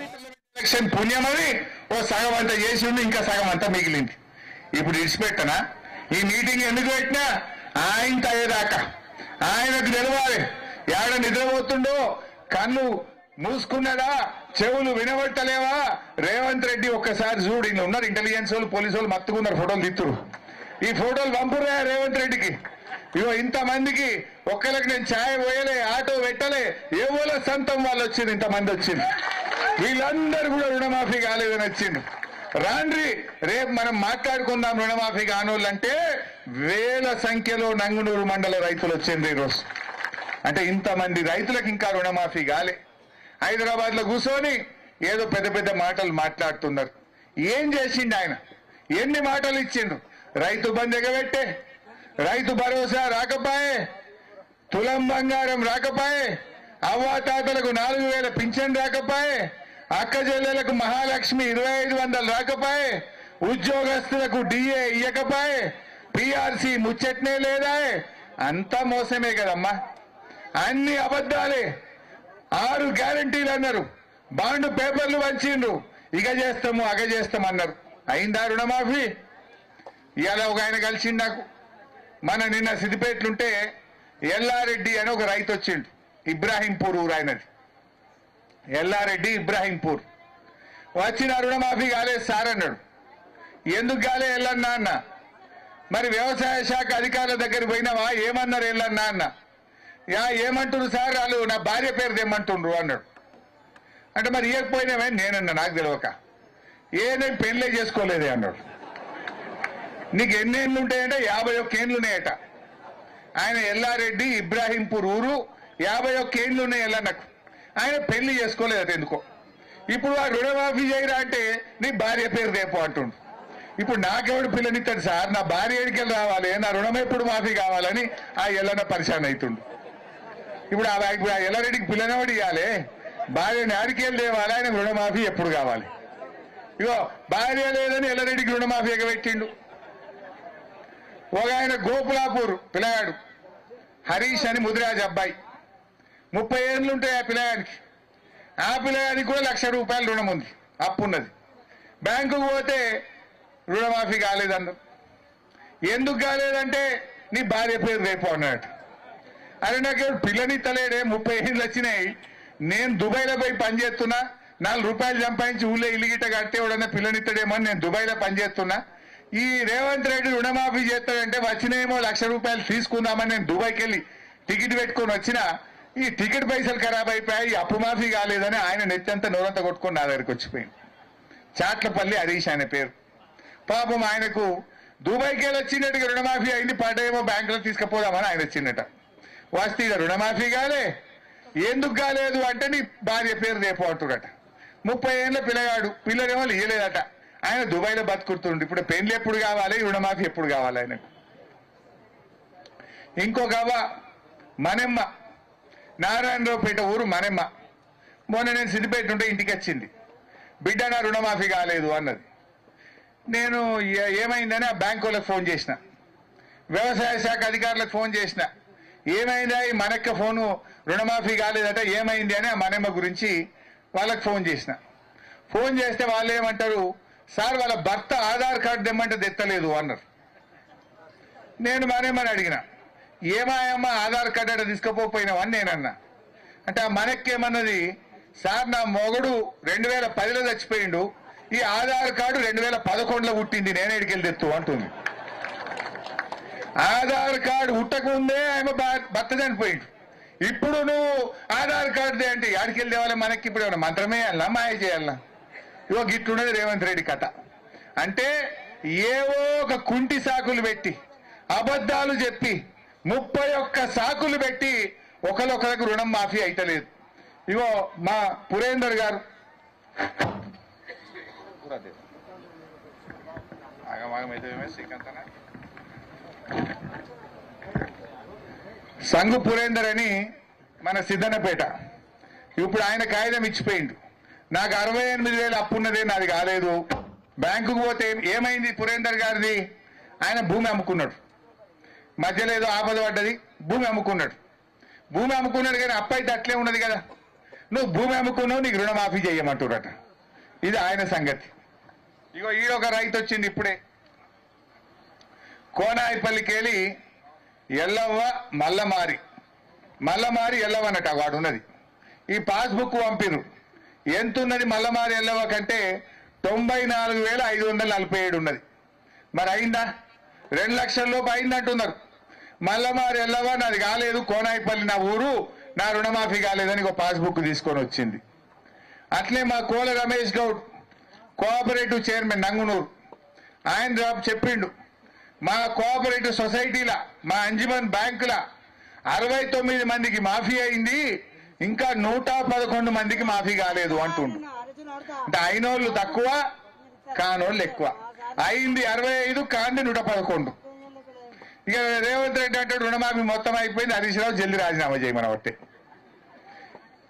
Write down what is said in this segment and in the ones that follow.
Election పుణ్యమని ఓ సగం అంతా చేసి ఉండి ఇంకా సగం అంతా మిగిలింది. ఇప్పుడు ఇడిచిపెట్టనా? ఈ మీటింగ్ ఎందుకు పెట్టినా ఆయన అయ్యేదాకా ఆయనకు నిలవాలి. ఏడ నిద్రపోతుండో, కళ్ళు మూసుకున్నాడా, చెవులు వినబట్టలేవా? రేవంత్ రెడ్డి ఒక్కసారి చూడు, ఇలా ఉన్నారు ఇంటెలిజెన్స్ వాళ్ళు, పోలీసు వాళ్ళు మత్తుకున్నారు, ఫోటోలు తీస్తురు. ఈ ఫోటోలు పంపురా రేవంత్ రెడ్డికి. ఇగో ఇంతమందికి ఒక్కరికి నేను ఛాయ్ పోయలే, ఆటో పెట్టలే, ఏవోల సొంతం వాళ్ళు వచ్చింది, ఇంతమంది వచ్చింది. వీళ్ళందరూ కూడా రుణమాఫీ కాలేదని వచ్చింది. రాండ్రి రేపు మనం మాట్లాడుకుందాం. రుణమాఫీ కానోళ్ళంటే వేల సంఖ్యలో నంగునూరు మండల రైతులు వచ్చింది ఈరోజు. అంటే ఇంతమంది రైతులకు ఇంకా రుణమాఫీ కాలే. హైదరాబాద్ లో కూర్చొని ఏదో పెద్ద పెద్ద మాటలు మాట్లాడుతున్నారు. ఏం చేసిండు ఆయన? ఎన్ని మాటలు ఇచ్చిండు? రైతు బంధు ఎగబెట్టే, రైతు భరోసా రాకపోయే, తులం బంగారం రాకపోయే, అవ్వాతాతలకు 4000 పింఛన్ రాకపోయే, అక్క చెల్లెలకు మహాలక్ష్మి 2500 రాకపోయే, ఉద్యోగస్తులకు డిఏ ఇయ్యకపోయే, పిఆర్సీ ముచ్చట్నే లేదా? అంతా మోసమే కదమ్మా, అన్ని అబద్ధాలే. 6 గ్యారంటీలు అన్నారు, బాండ్ పేపర్లు వంచిండ్రు, ఇక చేస్తాము అగ చేస్తామన్నారు. అయిందా రుణమాఫీ? ఇవాళ ఒక ఆయన కలిసిండు నాకు. మన నిన్న సిద్దిపేటలుంటే ఎల్లారెడ్డి అని ఒక రైతు వచ్చిండు, ఇబ్రాహీంపూర్ ఊరు ఆయనది. ఎల్లారెడ్డి ఇబ్రాహీంపూర్ వచ్చిన రుణమాఫీ కాలేదు సార్ అన్నాడు. ఎందుకు కాలే ఎల్లన్నా అన్న? మరి వ్యవసాయ శాఖ అధికారుల దగ్గర పోయినావా? ఏమన్నారు ఎల్లన్నా అన్న? ఏమంటున్నారు సార్, వాళ్ళు నా భార్య పేరు తెమ్మంటుండ్రు అన్నాడు. అంటే మరి ఇవ్వకపోయినావే నేనన్నా, నాకు తెలియక. నేను పెళ్ళే చేసుకోలేదే అన్నాడు. నీకు ఎన్ని ఏళ్ళు ఉంటాయంటే 51 ఏళ్ళు ఉన్నాయట. ఆయన ఎల్లారెడ్డి ఇబ్రాహీంపూర్ ఊరు, 51 ఏళ్ళు ఉన్నాయి ఎల్లన్నకు. ఆయన పెళ్లి చేసుకోలేదట ఎందుకో. ఇప్పుడు ఆ రుణమాఫీ చేయరా అంటే నీ భార్య పేరు రేపు అంటుండు. ఇప్పుడు నాకెవడు పిల్లనిస్తాడు సార్? నా భార్య ఎడికెళ్ళి రావాలి, నా రుణం ఎప్పుడు మాఫీ కావాలని ఆ ఎల్లన్న పరిశాన్ అవుతుండు. ఇప్పుడు ఆ ఎల్లారెడ్డికి పిల్లనవాడు ఇవ్వాలి, భార్యని ఆడికెళ్ళి తేవాలి, ఆయన రుణమాఫీ ఎప్పుడు కావాలి? ఇగో భార్య లేదని ఎల్లారెడ్డికి రుణమాఫీ ఎగబెట్టిండు. ఒక ఆయన గోపులాపూర్ పిల్లగాడు హరీష్ అని ముదిరాజ్ అబ్బాయి, 30 ఏళ్ళు ఉంటాయి ఆ పిల్లగానికి. ఆ పిల్లగానికి కూడా ₹1,00,000 రుణం ఉంది, అప్పు ఉన్నది. బ్యాంకుకు పోతే రుణమాఫీ కాలేదన్నారు. ఎందుకు కాలేదంటే నీ భార్య పేరు రేపు అన్నాడు. అరే నాకు పిల్లని తలేడే, 30 ఏళ్ళు వచ్చినాయి, నేను దుబాయ్లో పోయి పనిచేస్తున్నా, ₹4 సంపాదించి ఊళ్ళో ఇల్లు గిట్ట కడితే ఎవడన్నా పిల్లనిస్తాడేమో అని నేను దుబాయ్లో పనిచేస్తున్నా. ఈ రేవంత్ రెడ్డి రుణమాఫీ చేస్తాడంటే వచ్చినేమో ₹1,00,000 తీసుకుందామని నేను దుబాయ్కి వెళ్ళి టికెట్ పెట్టుకొని వచ్చినా ఈ టికెట్ పైసలు ఖరాబ్ అయిపోయాయి, అప్పు మాఫీ కాలేదని ఆయన నెత్తంతా నోరంతా కొట్టుకొని నా దగ్గరికి వచ్చిపోయింది. చాట్లపల్లి హరీష్ ఆయన పేరు. పాపం ఆయనకు దుబాయ్కి వెళ్ళి వచ్చినట్టుగా రుణమాఫీ అయింది, పడ్డేమో బ్యాంకులో తీసుకుపోదామని ఆయన వచ్చిందట. వస్తే ఇక రుణమాఫీ కాలే. ఎందుకు కాలేదు అంటే నీ భార్య పేరు రేపు అంటుడట. 30 ఏళ్ళ పిల్లగాడు, పిల్లలేమో ఇయ్యలేదట. ఆయన దుబాయ్లో బతుకుతుండు. ఇప్పుడు పెళ్లి ఎప్పుడు కావాలి, రుణమాఫీ ఎప్పుడు కావాలి ఆయనకు? ఇంకొక అవ్వ మనెమ్మ, నారాయణరావుపేట ఊరు మనెమ్మ. మొన్న నేను సిద్దిపేట ఉంటే ఇంటికి వచ్చింది. బిడ్డ నా రుణమాఫీ కాలేదు అన్నది. నేను ఏమైందని ఆ బ్యాంకు వాళ్ళకి ఫోన్ చేసిన, వ్యవసాయ శాఖ అధికారులకు ఫోన్ చేసిన. ఏమైందా ఈ మనక్క ఫోను, రుణమాఫీ కాలేదట, ఏమైంది అని ఆ మనెమ్మ గురించి వాళ్ళకి ఫోన్ చేసిన. ఫోన్ చేస్తే వాళ్ళు ఏమంటారు, సార్ వాళ్ళ భర్త ఆధార్ కార్డు తెమ్మంటే తెత్తలేదు అన్నారు. నేను మనెమ్మని అడిగిన, ఏమాయమ్మా ఆధార్ కార్డు అట్లా తీసుకుపోయినావు అని నేనన్నా. అంటే ఆ మనకేమన్నది, సార్ నా మొగుడు 2010లో చచ్చిపోయిండు, ఈ ఆధార్ కార్డు 2011లో పుట్టింది, నేను ఎడికెళ్ళి తెత్తు అంటుంది. ఆధార్ కార్డు పుట్టకముందే ఆమె భర్త చనిపోయిండు, ఇప్పుడు నువ్వు ఆధార్ కార్డు అంటే ఆడికెళ్ళి తేవాలి మనకి? ఇప్పుడు ఏమన్నా మంత్రమే అలా మాయ చేయాలన్నా? ఇగో గిట్లున్నది రేవంత్ రెడ్డి కథ. అంటే ఏవో ఒక కుంటి సాకులు పెట్టి, అబద్ధాలు చెప్పి, 31 సాకులు పెట్టి ఒకరికి రుణం మాఫీ అయితలేదు. ఇగో మా పురేందర్ గారు, సంగు పురేందర్ అని మన సిద్ధన్నపేట, ఇప్పుడు ఆయన కాగితం ఇచ్చిపోయిండు, నాకు 68,000 అప్పు ఉన్నదే, నాది కాలేదు. బ్యాంకుకు పోతే ఏమైంది పురేందర్ గారిది? ఆయన భూమి అమ్ముకున్నాడు, మధ్యలో ఏదో ఆపద పడ్డది, భూమి అమ్ముకున్నాడు. భూమి అమ్ముకున్నాడు కానీ అప్పు అయితే అట్లే ఉన్నది కదా. నువ్వు భూమి అమ్ముకున్నావు, నీకు రుణమాఫీ చేయమంటురట. ఇది ఆయన సంగతి. ఇగో ఈడొక రైతు వచ్చింది ఇప్పుడే, కోనాయిపల్లికి వెళ్ళి ఎల్లవ్వ మల్లమారి ఎల్లవన్నట వాడు ఉన్నది. ఈ పాస్బుక్ పంపిరు. ఎంతున్నది మల్లమారి ఎల్లవ కంటే 94,547 ఉన్నది. మరి అయిందా? 2 లక్షల లోపు అయిందంటున్నారు. మల్లమారి ఎల్లవ నాది కాలేదు, కోనాయిపల్లి నా ఊరు, నా రుణమాఫీ కాలేదని ఒక పాస్బుక్ తీసుకొని వచ్చింది. అట్లే మా కోల రమేష్ గౌడ్ కోఆపరేటివ్ చైర్మన్ నంగునూరు, ఆయన చెప్పిండు, మా కోఆపరేటివ్ సొసైటీల మా అంజుమన్ బ్యాంకుల 69 మందికి మాఫీ అయింది, ఇంకా 111 మందికి మాఫీ కాలేదు అంటుండు. అంటే అయినోళ్ళు తక్కువ, కానోళ్ళు ఎక్కువ. అయింది 65, కాంది 111. ఇక రేవంత్ రెడ్డి అంటే రుణమాఫీ మొత్తం అయిపోయింది, హరీష్ రావు జల్దీ రాజీనామా చేయమని ఒకటే.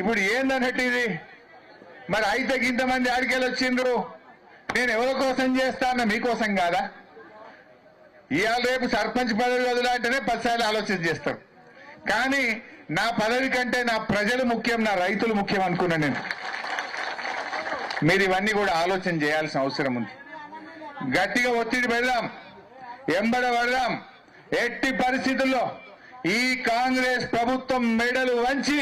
ఇప్పుడు ఏందన్నట్టు ఇది? మరి అయితే ఇంతమంది ఆడికెళ్ళి వచ్చిండ్రు. నేను ఎవరి కోసం చేస్తాను? మీకోసం కాదా? ఇవాళ రేపు సర్పంచ్ పదవి వదిలాంటేనే 10 సార్లు ఆలోచన చేస్తాం. కానీ నా పదవి కంటే నా ప్రజలు ముఖ్యం, నా రైతులు ముఖ్యం అనుకున్నా నేను. మీరు ఇవన్నీ కూడా ఆలోచన చేయాల్సిన అవసరం ఉంది. గట్టిగా ఒత్తిడి పెడదాం, ఎంబడ పడదాం. ఎట్టి పరిస్థితుల్లో ఈ కాంగ్రెస్ ప్రభుత్వం మెడలు వంచి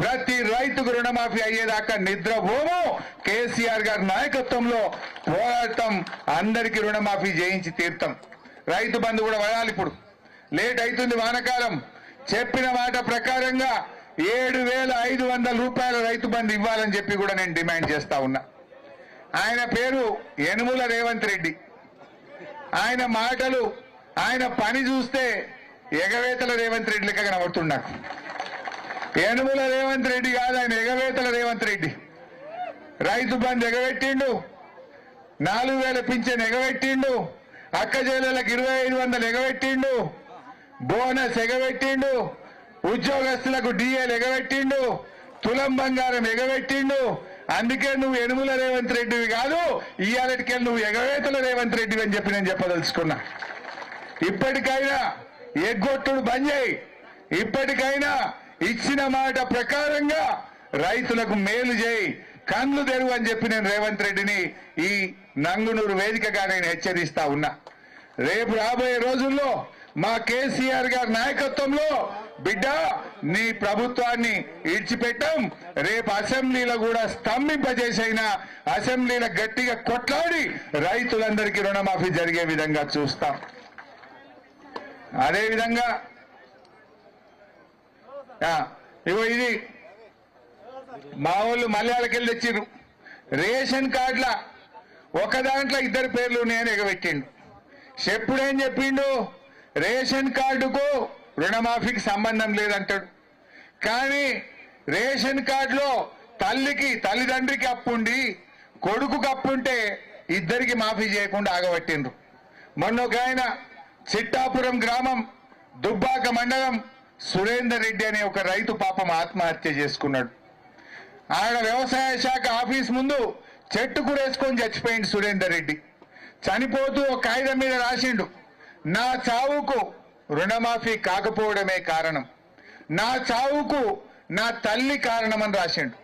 ప్రతి రైతుకు రుణమాఫీ అయ్యేదాకా నిద్రపోము. కేసీఆర్ గారి నాయకత్వంలో పోరాటం, అందరికీ రుణమాఫీ చేయించి తీర్థం. రైతు బంధు కూడా పడాలి. ఇప్పుడు లేట్ అవుతుంది, వానకాలం. చెప్పిన మాట ప్రకారంగా 7,500 రూపాయల రైతు బంధు ఇవ్వాలని చెప్పి కూడా నేను డిమాండ్ చేస్తా ఉన్నా. ఆయన పేరు యనుమల రేవంత్ రెడ్డి. ఆయన మాటలు, ఆయన పని చూస్తే ఎగవేతల రేవంత్ రెడ్డి లెక్క కనబడుతుంది నాకు. యనుమల రేవంత్ రెడ్డి కాదు, ఆయన ఎగవేతల రేవంత్ రెడ్డి. రైతు బంధు ఎగబెట్టిండు, 4,000 పింఛన్ ఎగబెట్టిండు, అక్క చెల్లెలకు 2,500 ఎగబెట్టిండు, బోనస్ ఎగబెట్టిండు, ఉద్యోగస్తులకు డిఏలు ఎగబెట్టిండు, తులం బంగారం ఎగబెట్టిండు. అందుకే నువ్వు యనుమల రేవంత్ రెడ్డివి కాదు, ఇయ్యాలటికెళ్ళి నువ్వు ఎగవేతల రేవంత్ రెడ్డివి అని చెప్పి నేను చెప్పదలుచుకున్నా. ఇప్పటికైనా ఎగ్గొట్టుడు బంద్ చేయి. ఇప్పటికైనా ఇచ్చిన మాట ప్రకారంగా రైతులకు మేలు చేయి, కన్ను తెరువు అని చెప్పి నేను రేవంత్ రెడ్డిని ఈ నంగునూరు వేదికగా నేను హెచ్చరిస్తా ఉన్నా. రేపు రాబోయే రోజుల్లో మా కేసీఆర్ గారి నాయకత్వంలో బిడ్డ నీ ప్రభుత్వాన్ని ఇడిచిపెట్టాం. రేపు అసెంబ్లీలో కూడా స్తంభింపజేసైనా అసెంబ్లీలో గట్టిగా కొట్లాడి రైతులందరికీ రుణమాఫీ జరిగే విధంగా చూస్తాం. అదేవిధంగా ఇగో ఇది మా వాళ్ళు మలయాళకెళ్ళి తెచ్చిర్రు. రేషన్ కార్డుల ఒక దాంట్లో 2 పేర్లు నేను ఎగబెట్టిండు. చెప్పుడేం చెప్పిండు? రేషన్ కార్డుకు రుణమాఫీకి సంబంధం లేదంటాడు. కానీ రేషన్ కార్డులో తల్లిదండ్రికి అప్పుండి కొడుకుకు అప్పుంటే ఇద్దరికి మాఫీ చేయకుండా ఆగబట్టిండ్రు. మొన్న ఒక ఆయన చిట్టాపురం గ్రామం దుబ్బాక మండలం సురేందర్ రెడ్డి అనే ఒక రైతు పాపం ఆత్మహత్య చేసుకున్నాడు. ఆయన వ్యవసాయ శాఖ ఆఫీస్ ముందు చెట్టుకు వేసుకొని చచ్చిపోయింది సురేందర్ రెడ్డి. చనిపోతూ ఒక కాగితం మీద రాసిండు, నా చావుకు రుణమాఫీ కాకపోవడమే కారణం, నా చావుకు నా తల్లి కారణమని రాసిండు.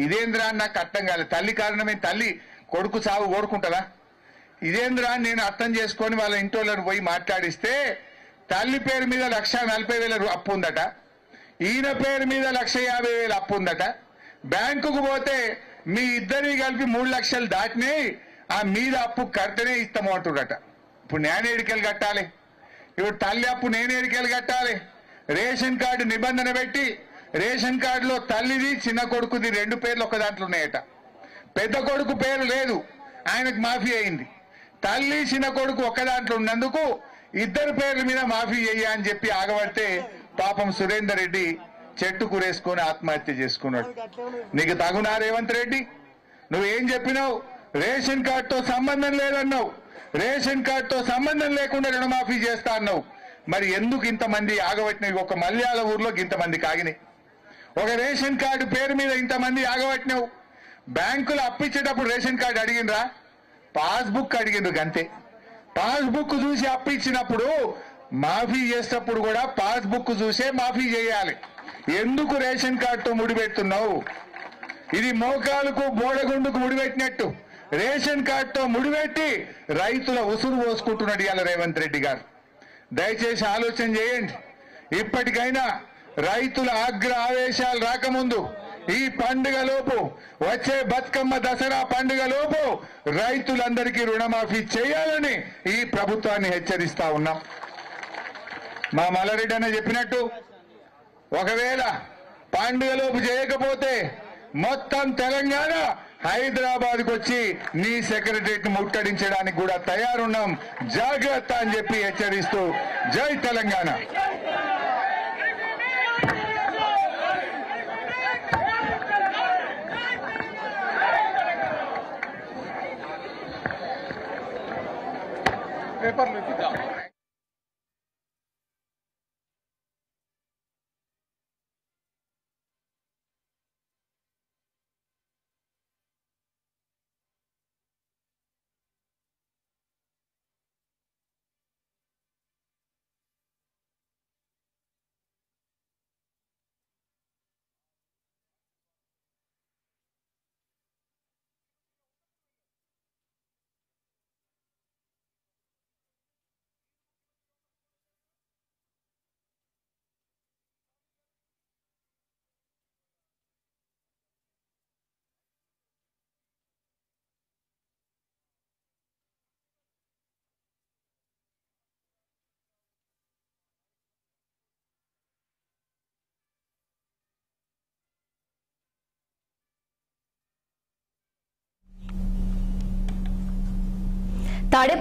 ఇదేంద్రా నాకు అర్థం కాలేదు. తల్లి కారణమే, తల్లి కొడుకు చావు కోరుకుంటుందా? ఇదేంద్రా నేను అర్థం చేసుకొని వాళ్ళ ఇంటోళ్ళని పోయి మాట్లాడిస్తే తల్లి పేరు మీద 1,40,000 అప్పు ఉందట, ఈయన పేరు మీద 1,50,000 అప్పు ఉందట. బ్యాంకుకు పోతే మీ ఇద్దరిని కలిపి 3 లక్షలు దాటినాయి, ఆ మీద అప్పు కడితేనే ఇస్తాము అంటుడట. ఇప్పుడు నేను ఏడికెళ్ళి కట్టాలి? ఇప్పుడు తల్లి అప్పు నేను ఏడికెళ్ళి కట్టాలి? రేషన్ కార్డు నిబంధన పెట్టి రేషన్ కార్డులో తల్లిది చిన్న కొడుకుది 2 పేర్లు ఒక దాంట్లో ఉన్నాయట. పెద్ద కొడుకు పేరు లేదు, ఆయనకు మాఫీ అయింది. తల్లి చిన్న కొడుకు ఒక్క దాంట్లో ఉన్నందుకు 2 పేర్ల మీద మాఫీ చెయ్య అని చెప్పి ఆగబడితే పాపం సురేందర్ రెడ్డి చెట్టు కురేసుకొని ఆత్మహత్య చేసుకున్నాడు. నీకు తగునా రేవంత్ రెడ్డి? నువ్వేం చెప్పినావు? రేషన్ కార్డుతో సంబంధం లేదన్నావు, రేషన్ కార్డుతో సంబంధం లేకుండా రుణమాఫీ చేస్తా అన్నావు. మరి ఎందుకు ఇంతమంది ఆగబట్టినవి? ఒక మల్యాల ఊర్లో ఇంతమంది కాగినాయి, ఒక రేషన్ కార్డు పేరు మీద ఇంతమంది ఆగబట్టినావు. బ్యాంకులు అప్పిచ్చేటప్పుడు రేషన్ కార్డు అడిగినరా? పాస్బుక్ అడిగిండ్రు అంతే. పాస్బుక్ చూసి అప్పిచ్చినప్పుడు మాఫీ చేసేటప్పుడు కూడా పాస్బుక్ చూసే మాఫీ చేయాలి. ఎందుకు రేషన్ కార్డుతో ముడిపెడుతున్నావు? ఇది మోకాలకు బోడగుండుకు ముడిపెట్టినట్టు రేషన్ కార్డుతో ముడిపెట్టి రైతుల ఉసురు పోసుకుంటున్నాడు ఇవాళ రేవంత్ రెడ్డి గారు. దయచేసి ఆలోచన చేయండి. ఇప్పటికైనా రైతుల ఆగ్ర ఆవేశాలు రాకముందు ఈ పండుగలోపు వచ్చే బతుకమ్మ దసరా పండుగలోపు రైతులందరికీ రుణమాఫీ చేయాలని ఈ ప్రభుత్వాన్ని హెచ్చరిస్తా ఉన్నాం. మా మల్లారెడ్డి అన్న చెప్పినట్టు ఒకవేళ పండుగలోపు చేయకపోతే మొత్తం తెలంగాణ హైదరాబాద్కు వచ్చి నీ సెక్రటరియట్ ముట్టడించడానికి కూడా తయారున్నాం, జాగ్రత్త అని చెప్పి హెచ్చరిస్తూ జై తెలంగాణ. తాడే